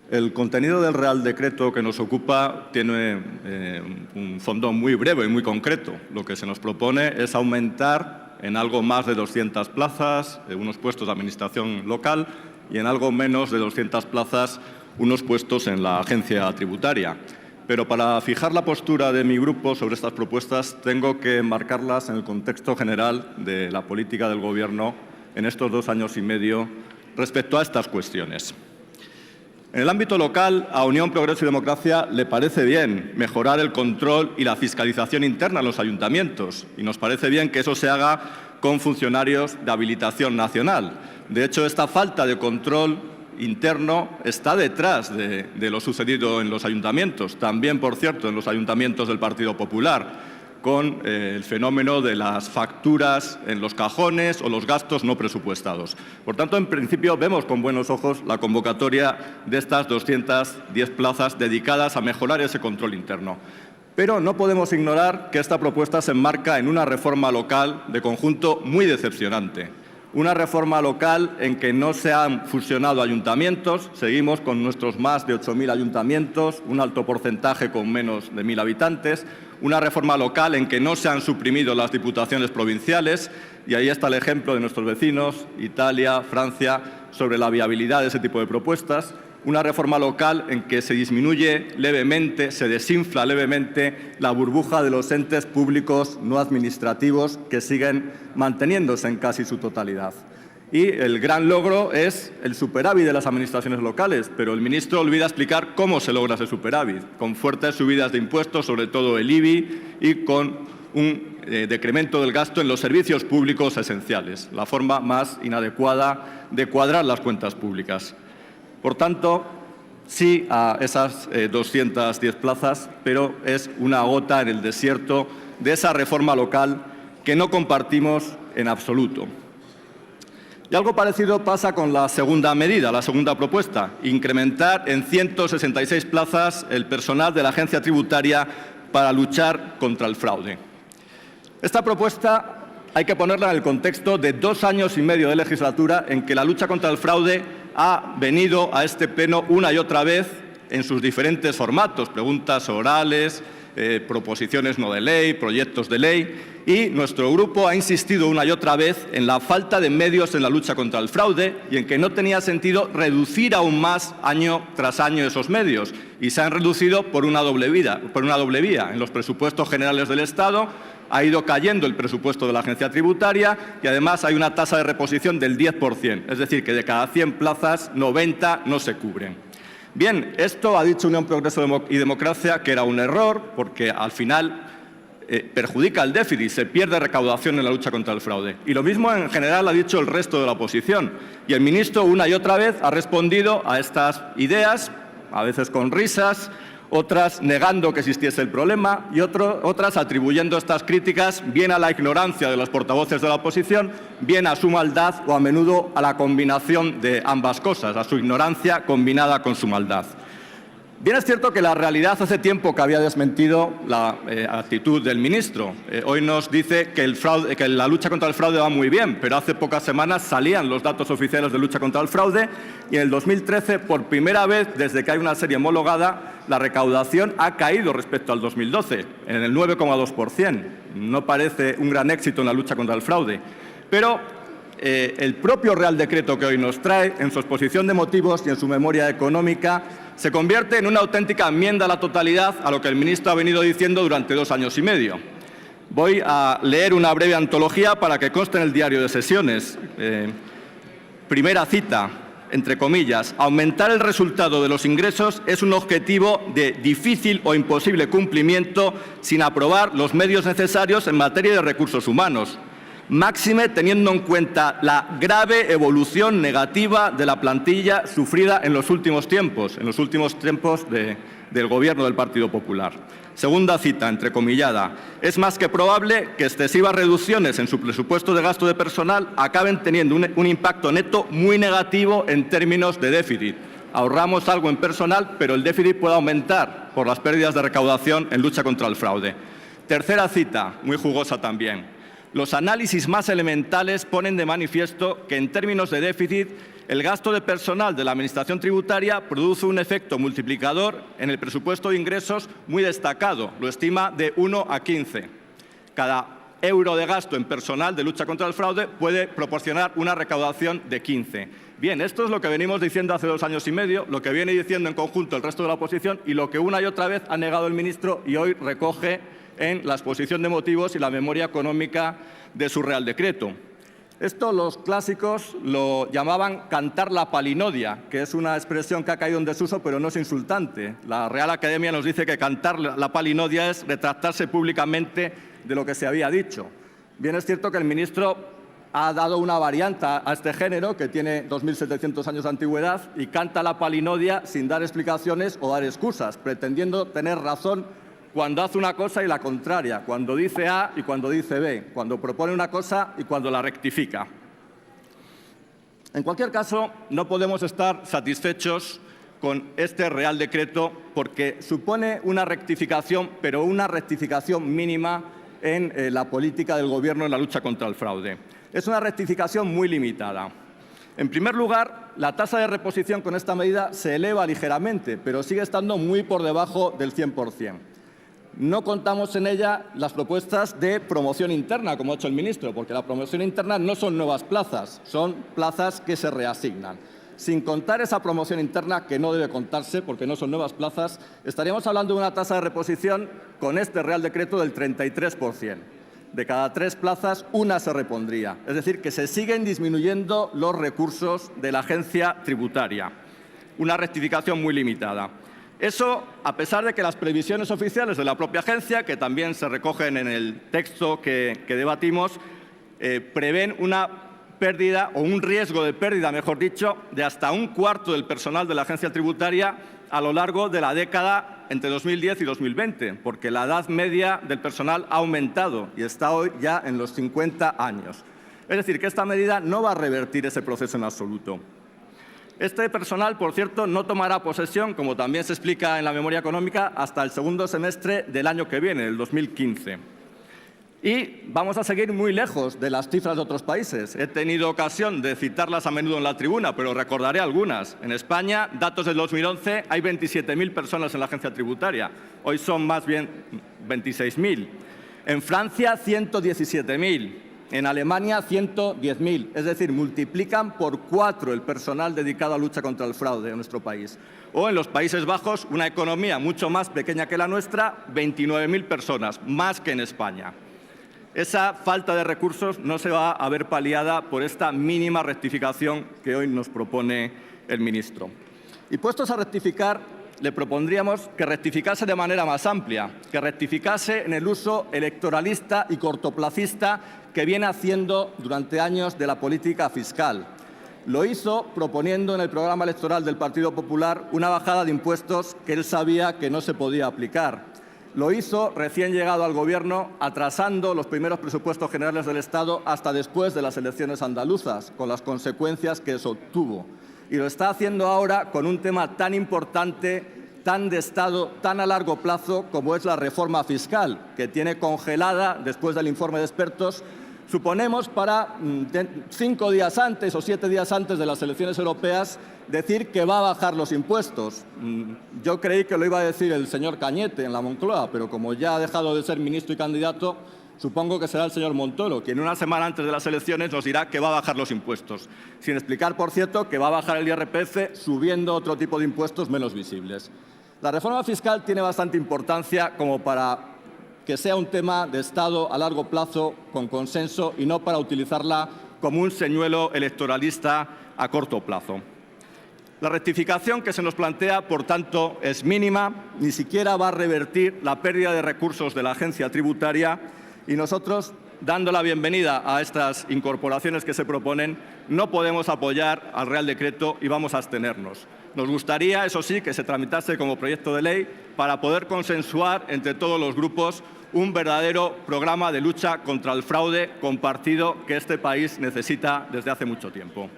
El contenido del Real Decreto que nos ocupa tiene un fondo muy breve y muy concreto. Lo que se nos propone es aumentar en algo más de 200 plazas unos puestos de administración local y en algo menos de 200 plazas unos puestos en la agencia tributaria. Pero para fijar la postura de mi grupo sobre estas propuestas tengo que enmarcarlas en el contexto general de la política del Gobierno en estos 2 años y medio respecto a estas cuestiones. En el ámbito local, a Unión, Progreso y Democracia le parece bien mejorar el control y la fiscalización interna en los ayuntamientos y nos parece bien que eso se haga con funcionarios de habilitación nacional. De hecho, esta falta de control interno está detrás de lo sucedido en los ayuntamientos, también, por cierto, en los ayuntamientos del Partido Popular, con el fenómeno de las facturas en los cajones o los gastos no presupuestados. Por tanto, en principio, vemos con buenos ojos la convocatoria de estas 210 plazas dedicadas a mejorar ese control interno. Pero no podemos ignorar que esta propuesta se enmarca en una reforma local de conjunto muy decepcionante. Una reforma local en que no se han fusionado ayuntamientos, seguimos con nuestros más de 8.000 ayuntamientos, un alto porcentaje con menos de 1.000 habitantes, una reforma local en que no se han suprimido las diputaciones provinciales, y ahí está el ejemplo de nuestros vecinos, Italia, Francia, sobre la viabilidad de ese tipo de propuestas. Una reforma local en que se disminuye levemente, se desinfla levemente la burbuja de los entes públicos no administrativos que siguen manteniéndose en casi su totalidad. Y el gran logro es el superávit de las administraciones locales, pero el ministro olvida explicar cómo se logra ese superávit, con fuertes subidas de impuestos, sobre todo el IBI, y con un decremento del gasto en los servicios públicos esenciales, la forma más inadecuada de cuadrar las cuentas públicas. Por tanto, sí a esas 210 plazas, pero es una gota en el desierto de esa reforma local que no compartimos en absoluto. Y algo parecido pasa con la segunda medida, la segunda propuesta, incrementar en 166 plazas el personal de la agencia tributaria para luchar contra el fraude. Esta propuesta hay que ponerla en el contexto de 2 años y medio de legislatura en que la lucha contra el fraude ha venido a este pleno una y otra vez en sus diferentes formatos, preguntas orales, proposiciones no de ley, proyectos de ley, y nuestro grupo ha insistido una y otra vez en la falta de medios en la lucha contra el fraude y en que no tenía sentido reducir aún más año tras año esos medios, y se han reducido por una doble vía. En los presupuestos generales del Estado ha ido cayendo el presupuesto de la agencia tributaria y además hay una tasa de reposición del 10%, es decir, que de cada 100 plazas, 90 no se cubren. Bien, esto ha dicho Unión, Progreso y Democracia que era un error porque al final perjudica el déficit, se pierde recaudación en la lucha contra el fraude. Y lo mismo en general ha dicho el resto de la oposición. Y el ministro una y otra vez ha respondido a estas ideas, a veces con risas, otras negando que existiese el problema y otras atribuyendo estas críticas bien a la ignorancia de los portavoces de la oposición, bien a su maldad o a menudo a la combinación de ambas cosas, a su ignorancia combinada con su maldad. Bien, es cierto que la realidad hace tiempo que había desmentido la actitud del ministro. Hoy nos dice que la lucha contra el fraude va muy bien, pero hace pocas semanas salían los datos oficiales de lucha contra el fraude y en el 2013, por primera vez desde que hay una serie homologada, la recaudación ha caído respecto al 2012, en el 9,2%. No parece un gran éxito en la lucha contra el fraude. Pero el propio Real Decreto que hoy nos trae, en su exposición de motivos y en su memoria económica, se convierte en una auténtica enmienda a la totalidad a lo que el ministro ha venido diciendo durante 2 años y medio. Voy a leer una breve antología para que conste en el diario de sesiones. Primera cita, entre comillas: aumentar el resultado de los ingresos es un objetivo de difícil o imposible cumplimiento sin aprobar los medios necesarios en materia de recursos humanos. Máxime teniendo en cuenta la grave evolución negativa de la plantilla sufrida en los últimos tiempos del Gobierno del Partido Popular. Segunda cita, entrecomillada: es más que probable que excesivas reducciones en su presupuesto de gasto de personal acaben teniendo un impacto neto muy negativo en términos de déficit. Ahorramos algo en personal, pero el déficit puede aumentar por las pérdidas de recaudación en lucha contra el fraude. Tercera cita, muy jugosa también: los análisis más elementales ponen de manifiesto que en términos de déficit El gasto de personal de la Administración tributaria produce un efecto multiplicador en el presupuesto de ingresos muy destacado, lo estima de 1 a 15. Cada euro de gasto en personal de lucha contra el fraude puede proporcionar una recaudación de 15. Bien, esto es lo que venimos diciendo hace 2 años y medio, lo que viene diciendo en conjunto el resto de la oposición y lo que una y otra vez ha negado el ministro y hoy recoge en la exposición de motivos y la memoria económica de su Real Decreto. Esto los clásicos lo llamaban cantar la palinodia, que es una expresión que ha caído en desuso, pero no es insultante. La Real Academia nos dice que cantar la palinodia es retractarse públicamente de lo que se había dicho. Bien, es cierto que el ministro ha dado una variante a este género, que tiene 2.700 años de antigüedad, y canta la palinodia sin dar explicaciones o dar excusas, pretendiendo tener razón cuando hace una cosa y la contraria, cuando dice A y cuando dice B, cuando propone una cosa y cuando la rectifica. En cualquier caso, no podemos estar satisfechos con este Real Decreto porque supone una rectificación, pero una rectificación mínima en la política del Gobierno en la lucha contra el fraude. Es una rectificación muy limitada. En primer lugar, la tasa de reposición con esta medida se eleva ligeramente, pero sigue estando muy por debajo del 100%. No contamos en ella las propuestas de promoción interna, como ha hecho el ministro, porque la promoción interna no son nuevas plazas, son plazas que se reasignan. Sin contar esa promoción interna, que no debe contarse porque no son nuevas plazas, estaríamos hablando de una tasa de reposición con este Real Decreto del 33%. De cada 3 plazas, una se repondría. Es decir, que se siguen disminuyendo los recursos de la agencia tributaria. Una rectificación muy limitada. Eso, a pesar de que las previsiones oficiales de la propia agencia, que también se recogen en el texto que debatimos, prevén una pérdida o un riesgo de pérdida, mejor dicho, de hasta 1/4 del personal de la agencia tributaria a lo largo de la década entre 2010 y 2020, porque la edad media del personal ha aumentado y está hoy ya en los 50 años. Es decir, que esta medida no va a revertir ese proceso en absoluto. Este personal, por cierto, no tomará posesión, como también se explica en la memoria económica, hasta el segundo semestre del año que viene, el 2015. Y vamos a seguir muy lejos de las cifras de otros países. He tenido ocasión de citarlas a menudo en la tribuna, pero recordaré algunas. En España, datos del 2011, hay 27.000 personas en la agencia tributaria. Hoy son más bien 26.000. En Francia, 117.000. En Alemania, 110.000. Es decir, multiplican por 4 el personal dedicado a lucha contra el fraude en nuestro país. O en los Países Bajos, una economía mucho más pequeña que la nuestra, 29.000 personas, más que en España. Esa falta de recursos no se va a ver paliada por esta mínima rectificación que hoy nos propone el ministro. Y puestos a rectificar, le propondríamos que rectificase de manera más amplia, que rectificase en el uso electoralista y cortoplacista que viene haciendo durante años de la política fiscal. Lo hizo proponiendo en el programa electoral del Partido Popular una bajada de impuestos que él sabía que no se podía aplicar. Lo hizo recién llegado al Gobierno, atrasando los primeros presupuestos generales del Estado hasta después de las elecciones andaluzas, con las consecuencias que eso tuvo. Y lo está haciendo ahora con un tema tan importante, tan de Estado, tan a largo plazo como es la reforma fiscal, que tiene congelada, después del informe de expertos, suponemos para 5 días antes o 7 días antes de las elecciones europeas, decir que va a bajar los impuestos. Yo creí que lo iba a decir el señor Cañete en la Moncloa, pero como ya ha dejado de ser ministro y candidato, supongo que será el señor Montoro, quien una semana antes de las elecciones nos dirá que va a bajar los impuestos, sin explicar, por cierto, que va a bajar el IRPF subiendo otro tipo de impuestos menos visibles. La reforma fiscal tiene bastante importancia como para que sea un tema de Estado a largo plazo, con consenso, y no para utilizarla como un señuelo electoralista a corto plazo. La rectificación que se nos plantea, por tanto, es mínima, ni siquiera va a revertir la pérdida de recursos de la agencia tributaria y nosotros, dando la bienvenida a estas incorporaciones que se proponen, no podemos apoyar al Real Decreto y vamos a abstenernos. Nos gustaría, eso sí, que se tramitase como proyecto de ley para poder consensuar entre todos los grupos un verdadero programa de lucha contra el fraude compartido que este país necesita desde hace mucho tiempo.